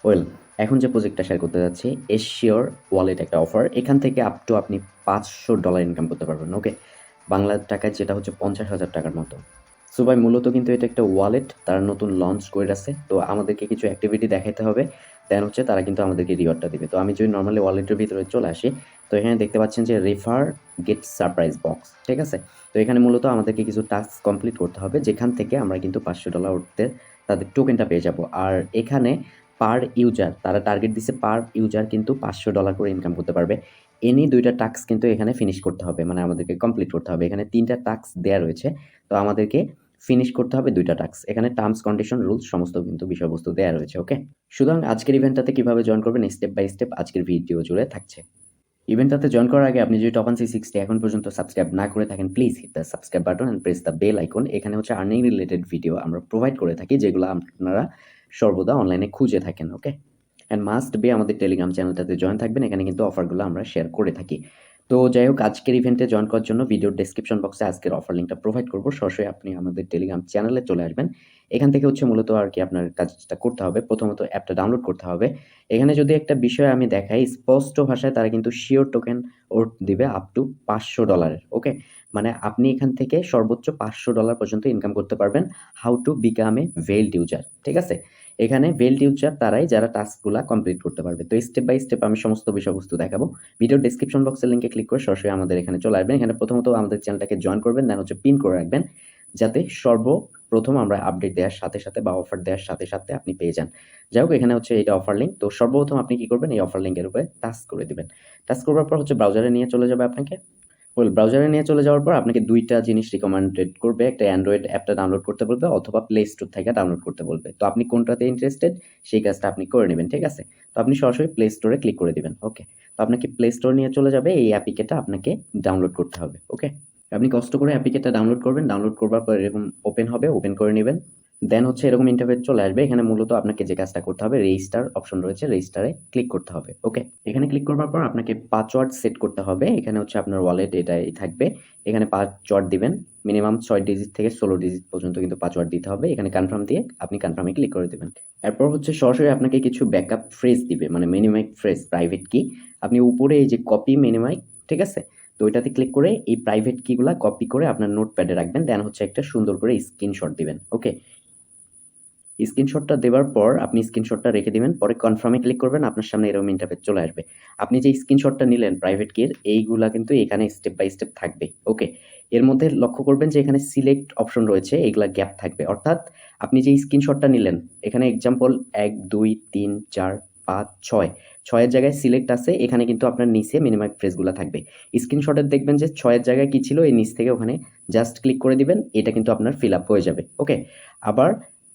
Well, এখন যে প্রজেক্টটা শেয়ার করতে যাচ্ছি, এশিওর ওয়ালেট একটা অফার। এখান থেকে আপ টু আপনি $500 ইনকাম করতে পারবেন। ওকে, বাংলা টাকায় যেটা হচ্ছে 50,000 টাকার মতো। সো ভাই, মূলত কিন্তু এটা একটা ওয়ালেট, তারা নতুন লঞ্চ করে আছে। তো আমাদেরকে কিছু অ্যাক্টিভিটি দেখাতে হবে, দেন হচ্ছে তারা কিন্তু আমাদেরকে রিওয়ার্ডটা দিবে। তো আমি যদি নর্মালি ওয়ালেটের ভিতরে চলে আসি, তো এখানে দেখতে পাচ্ছেন যে রেফার গেট সারপ্রাইজ বক্স, ঠিক আছে। তো এখানে মূলত আমাদেরকে কিছু টাস্ক কমপ্লিট করতে হবে, যেখান থেকে আমরা কিন্তু $500 উঠতে তাদের টোকেনটা পেয়ে যাব। আর এখানে পার ইউজার তারা টার্গেট দিছে, পার ইউজার কিন্তু $500 করে ইনকাম করতে পারবে। এনি 2টা টাস্ক কিন্তু এখানে ফিনিশ করতে হবে, মানে আমাদেরকে কমপ্লিট করতে হবে। এখানে 3টা টাস্ক দেয়া রয়েছে, তো আমাদেরকে ফিনিশ করতে হবে 2টা টাস্ক। এখানে টার্মস, কন্ডিশন, রুলস সমস্ত কিন্তু বিষয়বস্তু দেয়া রয়েছে। ওকে, সুতরাং আজকের ইভেন্টটাতে কিভাবে জয়েন করবেন স্টেপ বাই স্টেপ আজকের ভিডিও জুড়ে থাকছে। ইভেন্টটাতে জয়েন করার আগে আপনি যদি টপ 360 এখন পর্যন্ত সাবস্ক্রাইব না করে থাকেন, please hit the subscribe button and press the bell icon. এখানে হচ্ছে আর্নিং রিলেটেড ভিডিও আমরা প্রোভাইড করে থাকি, যেগুলো আপনারা সর্বদা অনলাইনে খুঁজে থাকেন। ওকে, অ্যান্ড মাস্ট বি আমাদের টেলিগ্রাম চ্যানেলটাতে জয়েন থাকবেন, এখানে কিন্তু অফারগুলো আমরা শেয়ার করে থাকি। তো যাই হোক, আজকের ইভেন্টে জয়েন করার জন্য ভিডিওর ডেসক্রিপশন বক্সে আজকের অফার লিঙ্কটা প্রোভাইড করবো। সরাসরি আপনি আমাদের টেলিগ্রাম চ্যানেলে চলে আসবেন। এখান থেকে হচ্ছে মূলত আর কি আপনার কাজটা করতে হবে, প্রথমত অ্যাপটা ডাউনলোড করতে হবে। এখানে যদি একটা বিষয় আমি দেখাই স্পষ্ট ভাষায়, তারা কিন্তু শিওর টোকেন ওর দিবে আপ টু $500। ওকে, মানে আপনি এখান থেকে সর্বোচ্চ $500 পর্যন্ত ইনকাম করতে পারবেন। How to become a valued user, ঠিক আছে। এখানে ভেলড ইউজার তারাই যারা টাস্কগুলা কমপ্লিট করতে পারবে। তো স্টেপ বাই স্টেপ আমি সমস্ত বিষয়বস্তু দেখাবো। ভিডিওর ডেসক্রিপশন বক্সের লিঙ্কে ক্লিক করে সরাসরি আমাদের এখানে চলে আসবেন। এখানে প্রথমত আমাদের চ্যানেলটাকে জয়েন করবেন, দেন হচ্ছে পিন করে রাখবেন, যাতে সর্বপ্রথম আমরা আপডেট দেওয়ার সাথে সাথে বা অফার দেওয়ার সাথে সাথে আপনি পেয়ে যান। যাই হোক, এখানে হচ্ছে এটা অফার লিঙ্ক। তো সর্বপ্রথম আপনি কি করবেন, এই অফার লিঙ্কের উপরে টাচ করে দিবেন। টাচ করার পর হচ্ছে ব্রাউজারে নিয়ে চলে যাবে আপনাকে। ব্রাউজারে নিয়ে চলে যাওয়ার পর আপনাকে 2টা জিনিস রিকমেন্ডেড করবে, একটা অ্যান্ড্রয়েড অ্যাপটা ডাউনলোড করতে বলবে অথবা প্লে স্টোর থেকে ডাউনলোড করতে বলবে। তো আপনি কোনটাতে ইন্টারেস্টেড সেই কাজটা আপনি করে নেবেন, ঠিক আছে। তো আপনি সরাসরি প্লে স্টোরে ক্লিক করে দিবেন। ওকে, তো আপনাকে প্লে স্টোর নিয়ে চলে যাবে, এই অ্যাপিকেটা আপনাকে ডাউনলোড করতে হবে। ওকে, আপনি কষ্ট করে অ্যাপিকেটা ডাউনলোড করবেন, ডাউনলোড করবার পর এরকম ওপেন হবে, ওপেন করে নেবেন। দেন হচ্ছে এরকম ইন্টারফেস চলে আসবে। এখানে মূলত আপনাকে যে কাজটা করতে হবে, রেজিস্টার অপশন রয়েছে, রেজিস্টারে ক্লিক করতে হবে। ওকে, এখানে ক্লিক করবার পর আপনাকে পাসওয়ার্ড সেট করতে হবে। এখানে হচ্ছে আপনার ওয়ালেট এটাই থাকবে। এখানে পাসওয়ার্ড দিবেন, মিনিমাম 6 ডিজিট থেকে 16 ডিজিট পর্যন্ত কিন্তু পাসওয়ার্ড দিতে হবে। এখানে কনফার্ম দিয়ে আপনি কনফার্মে ক্লিক করে দেবেন। এরপর হচ্ছে সরাসরি আপনাকে কিছু ব্যাকআপ ফ্রেজ দিবে, মানে মিনিমাইক ফ্রেজ, প্রাইভেট কি। আপনি উপরে এই যে কপি মিনিমাইক, ঠিক আছে, তো ওইটাতে ক্লিক করে এই প্রাইভেট কিগুলা কপি করে আপনার নোটপ্যাডে রাখবেন। দেন হচ্ছে একটা সুন্দর করে স্ক্রিনশট দিবেন। ওকে, স্ক্রিনশটটা দেওয়ার পর আপনি স্ক্রিনশটটা রেখে দিবেন, পরে কনফার্মে ক্লিক করবেন, আপনার সামনে এরকম ইন্টারফেস চলে আসবে। আপনি যে স্ক্রিনশটটা নিলেন প্রাইভেট কির, এইগুলা কিন্তু এখানে স্টেপ বাই স্টেপ থাকবে। ওকে, এর মধ্যে লক্ষ্য করবেন যে এখানে সিলেক্ট অপশন রয়েছে, এইগুলা গ্যাপ থাকবে। অর্থাৎ আপনি যে স্ক্রিনশটটা নিলেন, এখানে এক্সাম্পল 1 2 3 4 5 6, 6-এর জায়গায় সিলেক্ট আছে, এখানে কিন্তু আপনার নিচে মিনিমাম ফ্রেজগুলো থাকবে। স্ক্রিনশটের দেখবেন যে 6-এর জায়গায় কি ছিল, এই নিচ থেকে ওখানে জাস্ট ক্লিক করে দিবেন, এটা কিন্তু আপনার ফিল আপ হয়ে যাবে। ওকে, আবার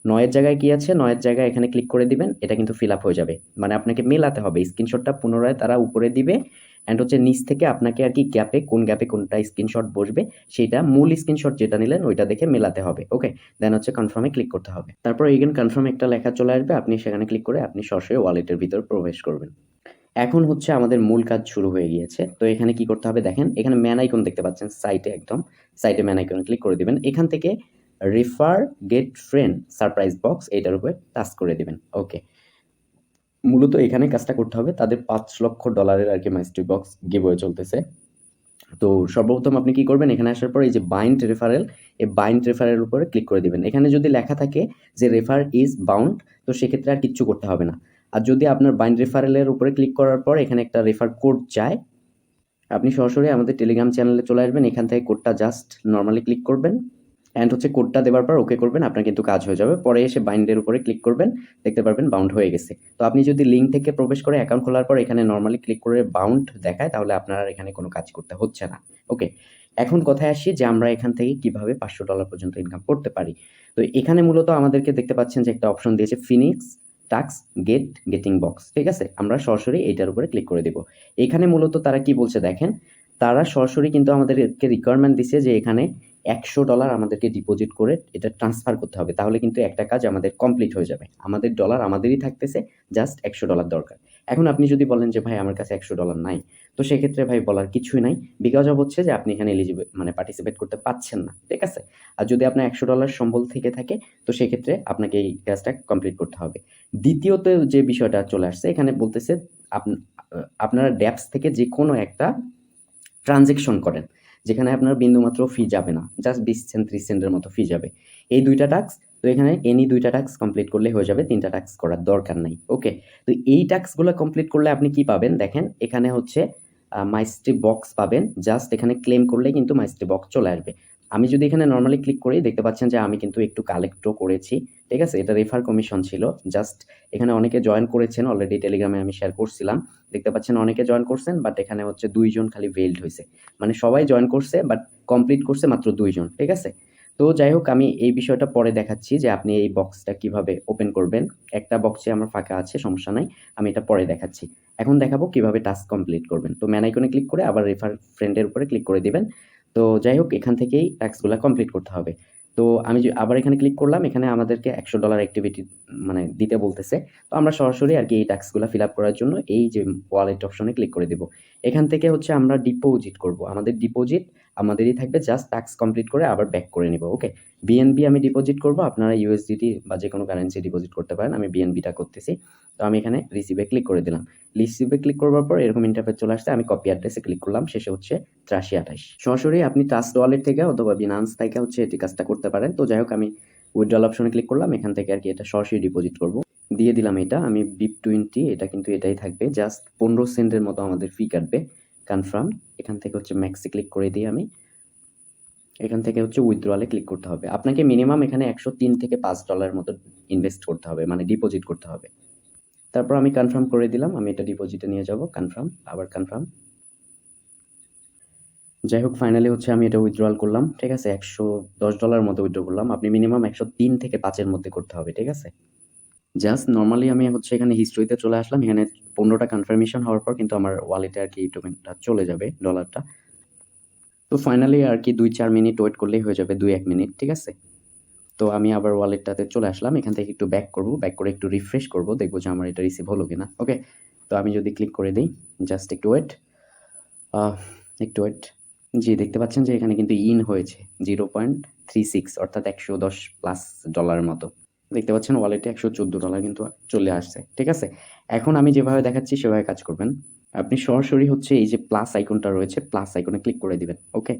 9-এর জায়গায় কি আছে, 9-এর জায়গায় এখানে ক্লিক করে দিবেন, এটা কিন্তু ফিল আপ হয়ে যাবে। মানে আপনাকে মেলাতে হবে, স্ক্রিনশটটা পুনরায় তারা উপরে দিবে, অ্যান্ড হচ্ছে নিচ থেকে আপনাকে আর কি গ্যাপে কোন গ্যাপে কোনটা স্ক্রিনশট বসবে সেটা মূল স্ক্রিনশট যেটা নিলেন ওইটা দেখে মেলাতে হবে। ওকে, দেন হচ্ছে কনফার্মে ক্লিক করতে হবে। তারপর এগেন কনফার্ম একটা লেখা চলে আসবে, আপনি সেখানে ক্লিক করে আপনি সরাসরি ওয়ালেটের ভিতর প্রবেশ করবেন। এখন হচ্ছে আমাদের মূল কাজ শুরু হয়ে গিয়েছে। তো এখানে কি করতে হবে দেখেন, এখানে ম্যান আইকন দেখতে পাচ্ছেন সাইটে, একদম সাইটে ম্যান আইকনে ক্লিক করে দিবেন। এখান থেকে refer get friend surprise box এইটার উপরে টাচ করে দিবেন। ওকে, মূলত এখানে কাজটা করতে হবে, তাদের $5 লক্ষ আর কি মাইস্ট্রি বক্স গিভওয়ে চলতেছে। তো সর্বপ্রথম আপনি কি করবেন, এখানে আসার পর এই যে বাইন্ড রেফারেল, এই বাইন্ড রেফারেল উপরে ক্লিক করে দিবেন। এখানে যদি লেখা থাকে যে রেফার ইজ বাউন্ড, তো সেক্ষেত্রে আর কিচ্ছু করতে হবে না। আর যদি আপনার বাইন্ড রেফারেলের উপরে ক্লিক করার পর এখানে একটা রেফার কোড চায়, আপনি সরাসরি আমাদের টেলিগ্রাম চ্যানেলে চলে আসবেন, এখান থেকে কোডটা জাস্ট নর্মালি ক্লিক করবেন, অ্যান্ড হচ্ছে কোডটা দেওয়ার পর ওকে করবেন, আপনার কিন্তু কাজ হয়ে যাবে। পরে এসে বাইন্ডের উপরে ক্লিক করবেন, দেখতে পারবেন বাউন্ড হয়ে গেছে। তো আপনি যদি লিঙ্ক থেকে প্রবেশ করে অ্যাকাউন্ট খোলার পর এখানে নর্মালি ক্লিক করে বাউন্ড দেখায়, তাহলে আপনার আর এখানে কোনো কাজ করতে হচ্ছে না। ওকে, এখন কথায় আসি যে আমরা এখান থেকে কিভাবে $500 পর্যন্ত ইনকাম করতে পারি। তো এখানে মূলত আমাদেরকে দেখতে পাচ্ছেন যে একটা অপশন দিয়েছে ফিনিক্স টাক্স গেটিং বক্স, ঠিক আছে। আমরা সরাসরি এইটার উপরে ক্লিক করে দেব। এখানে মূলত তারা কি বলছে দেখেন, তারা সরাসরি কিন্তু আমাদেরকে রিকোয়ারমেন্ট দিছে যে এখানে $100 আমাদেরকে ডিপোজিট করে এটা ট্রান্সফার করতে হবে, তাহলে কিন্তু একটা কাজ আমাদের কমপ্লিট হয়ে যাবে। আমাদের ডলার আমাদেরই থাকতেছে, জাস্ট $100 দরকার। এখন আপনি যদি বলেন যে ভাই আমার কাছে $100 নাই, তো সেক্ষেত্রে ভাই বলার কিছুই নাই। বিকজ অফ হচ্ছে যে আপনি এখানে এলিজিবল মানে পার্টিসিপেট করতে পারছেন না। ঠিক আছে? আর যদি আপনার $100 সম্বল থেকে থাকে, তো সেক্ষেত্রে আপনাকে এই কাজটা কমপ্লিট করতে হবে। দ্বিতীয়ত যে বিষয়টা চলে আসছে, এখানে বলতেছে আপ আপনারা ড্যাপস থেকে যেকোনো একটা ট্রানজেকশন করেন, যেখানে আপনার বিন্দুমাত্র ফি যাবে না। জাস্ট 20 সেন্ট 30 সেন্টের মতো ফি যাবে। এই ২ টা টাস্ক, তো এখানে এনি ২ টা টাস্ক কমপ্লিট করলেই হয়ে যাবে। ৩ টা টাস্ক করার দরকার নাই। ওকে? তো এই টাস্কগুলো কমপ্লিট করলে আপনি কি পাবেন? দেখেন এখানে হচ্ছে মাইস্ট্রি বক্স পাবেন। জাস্ট এখানে ক্লেম করলেই কিন্তু মাইস্ট্রি বক্স চলে আসবে। আমি যদি এখানে নরমালি ক্লিক করি, দেখতে পাচ্ছেন যে আমি কিন্তু একটু কালেক্টও করেছি। ঠিক আছে? এটা রেফার কমিশন ছিল। জাস্ট এখানে অনেকে জয়েন করেছেন, অলরেডি টেলিগ্রামে আমি শেয়ার করছিলাম। দেখতে পাচ্ছেন অনেকে জয়েন করছেন, বাট এখানে হচ্ছে ২ জন খালি ফেইলড হইছে। মানে সবাই জয়েন করছে, বাট কমপ্লিট করছে মাত্র ২ জন। ঠিক আছে? তো যাই হোক, আমি এই বিষয়টা পরে দেখাচ্ছি যে আপনি এই বক্সটা কিভাবে ওপেন করবেন। একটা বক্সে আমার ফাঁকা আছে, সমস্যা নাই। আমি এটা পরে দেখাচ্ছি। এখন দেখাবো কিভাবে টাস্ক কমপ্লিট করবেন। তো ম্যান আইকনে ক্লিক করে আবার রেফার ফ্রেন্ডের উপরে ক্লিক করে দিবেন। তো যাই হোক, এখান থেকেই টাস্কগুলা কমপ্লিট করতে হবে। তো আমি আবার এখানে ক্লিক করলাম, এখানে আমাদেরকে $100 অ্যাক্টিভিটি মানে দিতে বলতেছে। তো আমরা সরাসরি আরকি এই টাস্কগুলা ফিল আপ করার জন্য এই যে ওয়ালেট অপশনে ক্লিক করে দিব। এখান থেকে হচ্ছে আমরা ডিপোজিট করব। আমাদের ডিপোজিট আমাদেরই থাকবে, জাস্ট টাস্ক কমপ্লিট করে আবার ব্যাক করে নিব। ওকে? বিএনবি আমি ডিপোজিট করব, আপনারা ইউএসডিটি বা যেকোনো কারেন্সি ডিপোজিট করতে পারেন। আমি বিএনবিটা করতেছি। তো আমি এখানে রিসিভে ক্লিক করে দিলাম। রিসিভে ক্লিক করবার পর এরকম ইন্টারফেস চলে আসছে। আমি কপি অ্যাড্রেসে ক্লিক করলাম, শেষে হচ্ছে ৮৩২৮। সরাসরি আপনি ট্রাস্ট ওয়ালেট থেকে অথবা বিনান্স থেকে হচ্ছে এই কাজটা করতে পারেন। তো যাই হোক, আমি উইথড্রল অপশনে ক্লিক করলাম, এখান থেকে আরকি এটা সরাসরি ডিপোজিট করব। দিয়ে দিলাম এটা। আমি BIP20, এটা কিন্তু এটাই থাকবে। জাস্ট ১৫ সেন্টের মতো আমাদের ফি কাটবে। কনফার্ম। এখান থেকে হচ্ছে ম্যাক্সে ক্লিক করে দিই আমি। এখান থেকে হচ্ছে উইথড্রলে ক্লিক করতে হবে। আপনাকে মিনিমাম এখানে $১০৩ থেকে $৫ মতো ইনভেস্ট করতে হবে, মানে ডিপোজিট করতে হবে। তারপর আমি কনফার্ম করে দিলাম। আমি এটা ডিপোজিটে নিয়ে যাব। কনফার্ম, আবার কনফার্ম। যাই হোক, ফাইনালি হচ্ছে আমি এটা উইথড্রল করলাম। ঠিক আছে? $১১০ মতো উইথড্র করলাম। আপনি মিনিমাম ১০৩ থেকে ৫ এর মধ্যে করতে হবে। ঠিক আছে? জাস্ট নরমালি আমি হচ্ছে এখানে হিস্ট্রিতে চলে আসলাম। এখানে ১৫ টা কনফার্মেশন হওয়ার পর কিন্তু আমার ওয়ালেটে আরকি এই টোকেনটা চলে যাবে, ডলারটা। তো ফাইনালি আরকি ২-৪ মিনিট ওয়েট করলেই হয়ে যাবে, ২-১ মিনিট। ঠিক আছে? তো আমি আবার ওয়ালেটটাতে চলে আসলাম। এখান থেকে একটু ব্যাক করব। ব্যাক করে একটু রিফ্রেশ করব। দেখব যে আমার এটা রিসিভ হলো কিনা। ওকে? তো আমি যদি ক্লিক করে দেই, জাস্ট একটু ওয়েট। আহ একটু ওয়েট। জি, দেখতে পাচ্ছেন যে এখানে কিন্তু ইন হয়েছে 0.36, অর্থাৎ $১১০+ মতো। দেখতে পাচ্ছেন ওয়ালেটে $১১৪ কিন্তু চলে আসছে। ঠিক আছে? এখন আমি যেভাবে দেখাচ্ছি সেভাবে কাজ করবেন। আপনি সরাসরি হচ্ছে এই যে প্লাস আইকনটা রয়েছে, প্লাস আইকনে ক্লিক করে দিবেন। ওকে?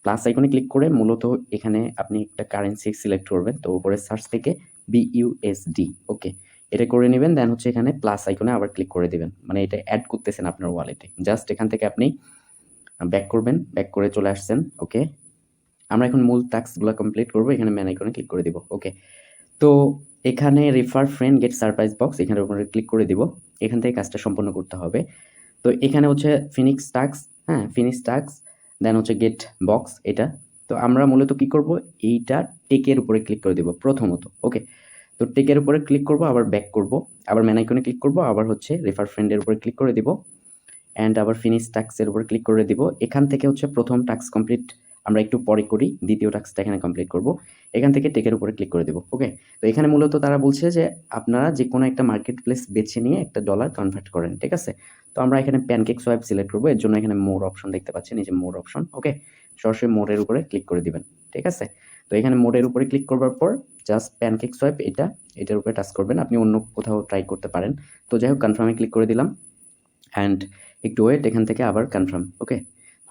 প্লাস আইকনে ক্লিক করে মূলত এখানে আপনি একটা কারেন্সি সিলেক্ট করবেন। তো উপরে সার্চ থেকে BUSD, ওকে? এটা করে নিবেন। দেন হচ্ছে এখানে প্লাস আইকনে আবার ক্লিক করে দিবেন। মানে এটা এড করতেছেন আপনার ওয়ালেটে। জাস্ট এখান থেকে আপনি ব্যাক করবেন। ব্যাক করে চলে আসছেন। ওকে? আমরা এখন মূল টাস্কগুলো কমপ্লিট করব। এখানে ম্যান আইকনে ক্লিক করে দিব। ওকে? তো এখানে refer friend get surprise box, এখানের উপরে ক্লিক করে দিব। এখান থেকে কাজটা সম্পন্ন করতে হবে। তো এখানে হচ্ছে ফিনিক্স টাস্ক, হ্যাঁ? ফিনিক্স টাস্ক, দেন হচ্ছে গেট বক্স এটা। তো আমরা মূলত কি করব? এইটা টেকের উপরে ক্লিক করে দিব প্রথমত। ওকে? তো টেকের উপরে ক্লিক করব, আবার ব্যাক করব। আবার ম্যান আইকনে ক্লিক করব, আবার হচ্ছে রেফার ফ্রেন্ডের উপরে ক্লিক করে দিব। অ্যান্ড আবার ফিনিশ টাস্কের উপর ক্লিক করে দিব। এখান থেকে হচ্ছে প্রথম টাস্ক কমপ্লিট আমরা একটু পরে করি। দ্বিতীয় টাস্কটা এখানে কমপ্লিট করব। এখান থেকে টেকের উপরে ক্লিক করে দিব। ওকে? তো এখানে মূলত তারা বলছে যে আপনারা যেকোনো একটা মার্কেট প্লেস বেছে নিয়ে একটা ডলার কনভার্ট করেন। ঠিক আছে? তো আমরা এখানে প্যানকেক সোয়াইপ সিলেক্ট করব। এর জন্য এখানে মোর অপশন দেখতে পাচ্ছেন, এই যে মোর অপশন। ওকে? সরাসরি মোরের উপরে ক্লিক করে দিবেন। ঠিক আছে? তো এখানে মোরের উপরে ক্লিক করবার পর জাস্ট প্যানকেক সোয়াইপ এটার উপরে টাচ করবেন। আপনি অন্য কোথাও ট্রাই করতে পারেন। তো যাই হোক, কনফার্মে ক্লিক করে দিলাম। অ্যান্ড একটু ওয়েট, এখান থেকে আবার কনফার্ম। ওকে?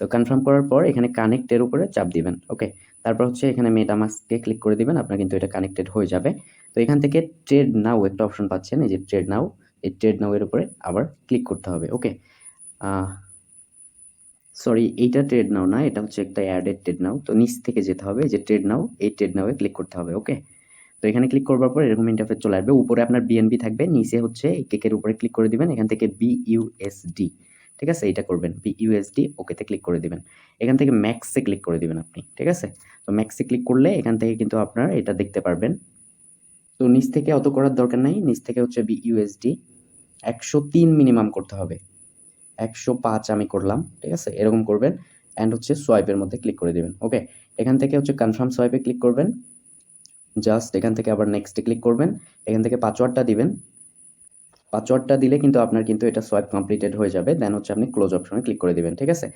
তো কনফার্ম করার পর এখানে কানেক্টের উপরে চাপ দিবেন। ওকে? তারপর হচ্ছে এখানে মেটামাস্কে ক্লিক করে দিবেন। আপনার কিন্তু এটা কানেক্টেড হয়ে যাবে। তো এখান থেকে ট্রেড নাও একটা অপশন পাচ্ছেন, এই যে ট্রেড নাও। এই ট্রেড নাও এর উপরে আবার ক্লিক করতে হবে। ওকে? সরি, এইটা ট্রেড নাও না, এটা হচ্ছে একটা অ্যাডেড ট্রেড নাও। তো নিচ থেকে যেতে হবে, এই যে ট্রেড নাও, এই ট্রেড নাও এ ক্লিক করতে হবে। ওকে? তো এখানে ক্লিক করবার পর এরকম ইন্টারফেস চলে আসবে। উপরে আপনার বিএনবি থাকবে, নিচে হচ্ছে এই কেকের উপরে ক্লিক করে দিবেন। এখান থেকে BUSD, ঠিক আছে? এইটা করবেন BUSD, ওকেতে ক্লিক করে দিবেন। এখান থেকে ম্যাক্সে ক্লিক করে দিবেন আপনি। ঠিক আছে? তো ম্যাক্সে ক্লিক করলে এখান থেকে কিন্তু আপনারা এটা দেখতে পারবেন। তো নিচ থেকে অত করার দরকার নাই। নিচ থেকে হচ্ছে BUSD ১০৩ মিনিমাম করতে হবে। ১০৫ আমি করলাম। ঠিক আছে? এরকম করবেন। অ্যান্ড হচ্ছে সোয়াইপের মধ্যে ক্লিক করে দিবেন। ওকে? এখান থেকে হচ্ছে কনফার্ম সোয়াইপে ক্লিক করবেন। জাস্ট এখান থেকে আবার নেক্সটে ক্লিক করবেন। এখান থেকে পাসওয়ার্ডটা দিবেন। পাসওয়ার্ডটা দিলে কিন্তু আপনার কিন্তু এটা সোয়াইপ কমপ্লিটেড হয়ে যাবে। দেন হচ্ছে আপনি ক্লোজ অপশনে ক্লিক করে দিবেন, ঠিক আছে?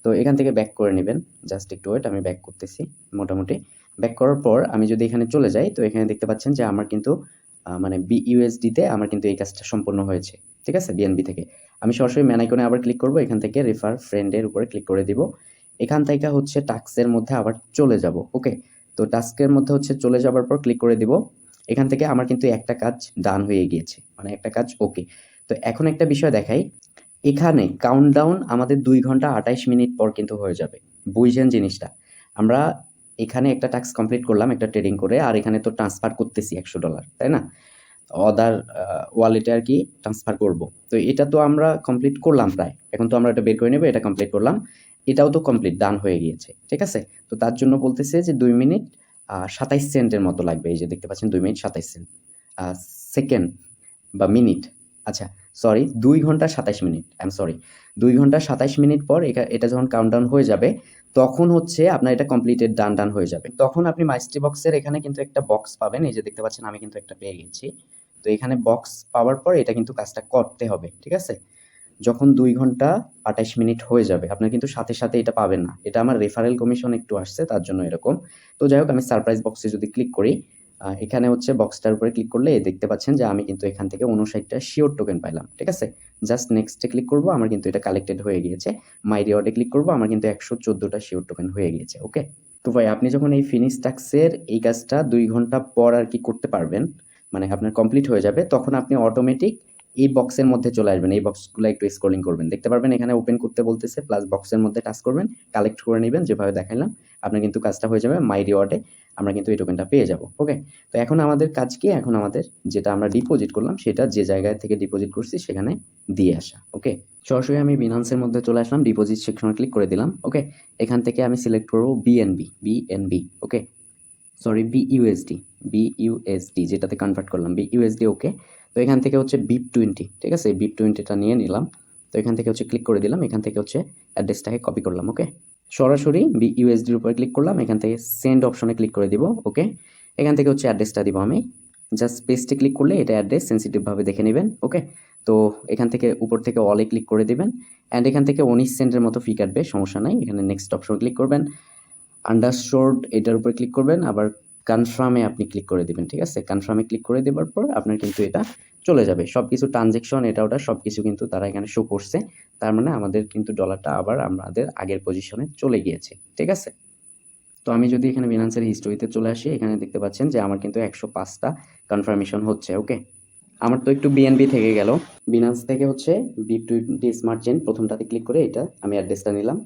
তো এখান থেকে ব্যাক করে নেবেন। জাস্ট একটু ওয়েট, আমি ব্যাক করতেছি মোটামুটি। ব্যাক করার পর আমি যদি এখানে চলে যাই, তো এখানে দেখতে পাচ্ছেন যে আমার কিন্তু মানে বিইউএসডিতে আমার কিন্তু এই কাজটা সম্পূর্ণ হয়েছে, ঠিক আছে? বিএনবি থেকে। আমি সরাসরি ম্যান আইকনে আবার ক্লিক করব, এখান থেকে রেফার ফ্রেন্ডের উপরে ক্লিক করে দিব। এখান থেকে হচ্ছে টাস্কের মধ্যে আবার চলে যাব, ওকে? তো টাস্কের মধ্যে হচ্ছে চলে যাবার পর ক্লিক করে দিব। এখান থেকে আমার কিন্তু একটা কাজ ডান হয়ে গিয়েছে, মানে একটা কাজ ওকে। তো এখন একটা বিষয় দেখাই, এখানে কাউন্টডাউন আমাদের 2 ঘন্টা 28 মিনিট পর কিন্তু হয়ে যাবে। বুঝছেন জিনিসটা? আমরা এখানে একটা টাস্ক কমপ্লিট করলাম একটা ট্রেডিং করে, আর এখানে তো ট্রান্সফার করতেছি $100, তাই না? অদার ওয়ালেটে আর কি ট্রান্সফার করব। তো এটা তো আমরা কমপ্লিট করলাম প্রায়। এখন তো আমরা এটা বের করে নেব, এটা কমপ্লিট করলাম। এটাও তো কমপ্লিট ডান হয়ে গিয়েছে, ঠিক আছে? তো তার জন্য বলতেছে যে 2 মিনিট 27 সেন্টের মতো লাগবে। এই যে দেখতে পাচ্ছেন 2 মিনিট 27 সেন্ট। সেকেন্ড বা মিনিট, আচ্ছা সরি 2 ঘন্টা 27 মিনিট, আই এম সরি। 2 ঘন্টা 27 মিনিট পর এটা যখন কাউন্টডাউন হয়ে যাবে, তখন হচ্ছে আপনার এটা কমপ্লিটেড ডান হয়ে যাবে। তখন আপনি মাইস্ট্রি বক্সের এখানে কিন্তু একটা বক্স পাবেন। এই যে দেখতে পাচ্ছেন আমি কিন্তু একটা পেয়ে গেছি। তো এখানে বক্স পাওয়ার পর এটা কিন্তু কাজটা করতে হবে, ঠিক আছে? যখন 2 ঘন্টা 28 মিনিট হয়ে যাবে, আপনার কিন্তু সাথে এটা পাবেন না। এটা আমার রেফারেল কমিশন একটু আসছে, তার জন্য এরকম। তো যাই হোক, আমি সারপ্রাইজ বক্সে যদি ক্লিক করি, এখানে হচ্ছে বক্সটার উপরে ক্লিক করলে দেখতে পাচ্ছেন যে আমি কিন্তু এখান থেকে 59 টা শিওর টোকেন পাইলাম, ঠিক আছে? জাস্ট নেক্সটে ক্লিক করব, আমার কিন্তু এটা কালেক্টেড হয়ে গিয়েছে। মাই রিওয়ার্ডে ক্লিক করব, আমার কিন্তু 114 টা শিওর টোকেন হয়ে গিয়েছে, ওকে? তো ভাই আপনি যখন এই ফিনিশ টাস্কের এই কাজটা 2 ঘন্টা পর আর কি করতে পারবেন, মানে আপনার কমপ্লিট হয়ে যাবে, তখন আপনি অটোমেটিক এই বক্সের মধ্যে চলে আসবেন। এই বক্সগুলো একটু স্ক্রলিং করবেন, দেখতে পারবেন এখানে ওপেন করতে বলতেছে, প্লাস বক্সের মধ্যে টাচ করবেন, কালেক্ট করে নেবেন যেভাবে দেখাইলাম। আপনার কিন্তু কাজটা হয়ে যাবে। মাই রিওয়ার্ডে আমরা কিন্তু এই টোকেনটা পেয়ে যাব, ওকে? তো এখন আমাদের কাজ কি? এখন আমাদের যেটা আমরা ডিপোজিট করলাম সেটা যে জায়গায় থেকে ডিপোজিট করছি সেখানে দিয়ে আসা, ওকে? সরাসরি আমি বিনান্সের মধ্যে চলে আসলাম, ডিপোজিট সেকশনে ক্লিক করে দিলাম, ওকে? এখান থেকে আমি সিলেক্ট করব বিএনবি, ওকে? সরি বিইউএসডি যেটাতে কনভার্ট করলাম, বিইউএসডি, ওকে? তো এখান থেকে হচ্ছে BIP20, ঠিক আছে? BIP20টা নিয়ে নিলাম। তো এখান থেকে হচ্ছে ক্লিক করে দিলাম, এখান থেকে হচ্ছে অ্যাড্রেসটাকে কপি করলাম, ওকে? সরাসরি বিইউএসডির উপরে ক্লিক করলাম, এখান থেকে সেন্ড অপশনে ক্লিক করে দিব, ওকে? এখান থেকে হচ্ছে অ্যাড্রেসটা দিব আমি। জাস্ট পেস্টে ক্লিক করলে এটা অ্যাড্রেস সেন্সিটিভভাবে দেখে নেবেন, ওকে? তো এখান থেকে উপর থেকে অলে ক্লিক করে দিবেন, অ্যান্ড এখান থেকে 19 সেন্টের মতো ফি কাটবে, সমস্যা নাই। এখানে নেক্সট অপশনে ক্লিক করবেন, আন্ডারস্কোরড এটার উপরে ক্লিক করবেন, আবার কনফার্মে আপনি ক্লিক করে দিবেন, ঠিক আছে? কনফার্মে ক্লিক করে দেওয়ার পর আপনার কিন্তু এটা চলে যাবে। সবকিছু ট্রানজ্যাকশন এটা ওটা সবকিছু কিন্তু তারা এখানে শো করছে। তার মানে আমাদের কিন্তু ডলারটা আবার আমাদের আগের পজিশনে চলে গিয়েছে, ঠিক আছে? তো আমি যদি এখানে বিনান্সের হিস্টোরিতে চলে আসি, এখানে দেখতে পাচ্ছেন যে আমার কিন্তু 105টা কনফার্মেশন হচ্ছে, ওকে? আমার তো একটু বিএনবি থেকে গেল। বিনান্স থেকে হচ্ছে BIP20 স্মার্ট চেইন প্রথমটাতে ক্লিক করে এটা আমি অ্যাড্রেসটা নিলাম।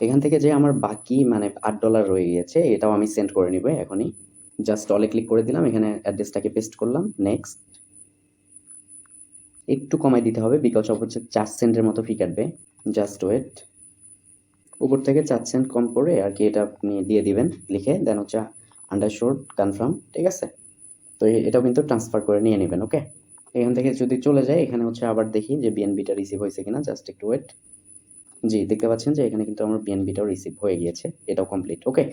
এখান থেকে যে আমার বাকি মানে $8 রয়ে গিয়েছে, এটাও আমি সেন্ড করে নিব এখনই। জাস্ট অলে ক্লিক করে দিলাম, এখানে অ্যাড্রেসটাকে পেস্ট করলাম, নেক্সট। একটু কমাই দিতে হবে বিকজ অফ হচ্ছে 4 সেন্টের মতো ফি কাটবে। জাস্ট ওয়েট, উপর থেকে 4 সেন্ট কম করে আর কি এটা আপনি দিয়ে দিবেন লিখে, দেন হচ্ছে আন্ডারস্কোর কনফার্ম, ঠিক আছে? তো এটাও কিন্তু ট্রান্সফার করে নিয়ে নেবেন, ওকে? এখান থেকে যদি চলে যায়, এখানে হচ্ছে আবার দেখি যে বিএনবিটা রিসিভ হয়েছে কিনা, জাস্ট একটু ওয়েট। জি, দেখতে পাচ্ছেন যে এখানে কিন্তু আমার বিএনবিটাও রিসিভ হয়ে গিয়েছে, এটাও কমপ্লিট, ওকে?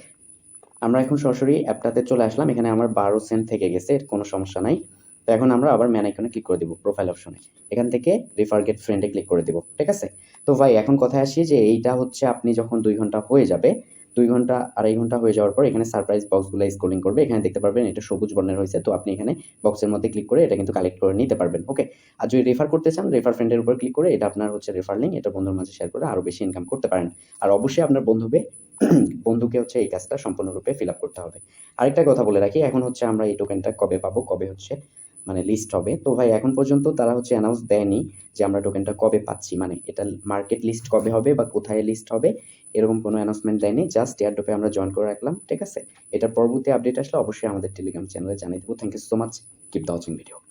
আমরা এখন সরাসরি অ্যাপটাতে চলে আসলাম, এখানে আমার 12 সেন্ট থেকে গেছে, এর কোনো সমস্যা নাই। তো এখন আমরা আবার ম্যান আইকনে ক্লিক করে দিব, প্রোফাইল অপশনে, এখান থেকে রেফার গেট ফ্রেন্ডে ক্লিক করে দিব, ঠিক আছে? তো ভাই এখন কথায় আসি যে এইটা হচ্ছে আপনি যখন 2 ঘন্টা হয়ে যাবে, 2 ঘন্টা 2.5 ঘন্টা হয়ে যাওয়ার পর এখানে সারপ্রাইজ বক্সগুলো স্ক্রলিং করবে, এখানে দেখতে পারবেন এটা সবুজ বর্ণের হয়েছে। তো আপনি এখানে বক্সের মধ্যে ক্লিক করে এটা কিন্তু কালেক্ট করে নিতে পারবেন, ওকে? আর যদি রেফার করতে চান, রেফার ফ্রেন্ডের উপর ক্লিক করে এটা আপনার হচ্ছে রেফার লিঙ্ক, এটা বন্ধুর মাঝে শেয়ার করে আরো বেশি ইনকাম করতে পারেন। আর অবশ্যই আপনার বন্ধুকে হচ্ছে এই কাজটা সম্পূর্ণরূপে ফিল আপ করতে হবে। আরেকটা কথা বলে রাখি, এখন হচ্ছে আমরা এই টোকেনটা কবে পাবো, কবে হচ্ছে মানে লিস্ট হবে। তো ভাই এখন পর্যন্ত তারা হচ্ছে অ্যানাউন্স দেয়নি যে আমরা টোকেনটা কবে পাচ্ছি, মানে এটা মার্কেট লিস্ট কবে হবে বা কোথায় লিস্ট হবে, এরকম কোনো অ্যানাউন্সমেন্ট দেয়নি। জাস্ট এয়ারড্রপে আমরা জয়েন করে রাখলাম, ঠিক আছে? এটা পরবর্তী আপডেট আসলে অবশ্যই আমাদের টেলিগ্রাম চ্যানেলে জানিয়ে দেবো। Thank you so much, keep the watching video.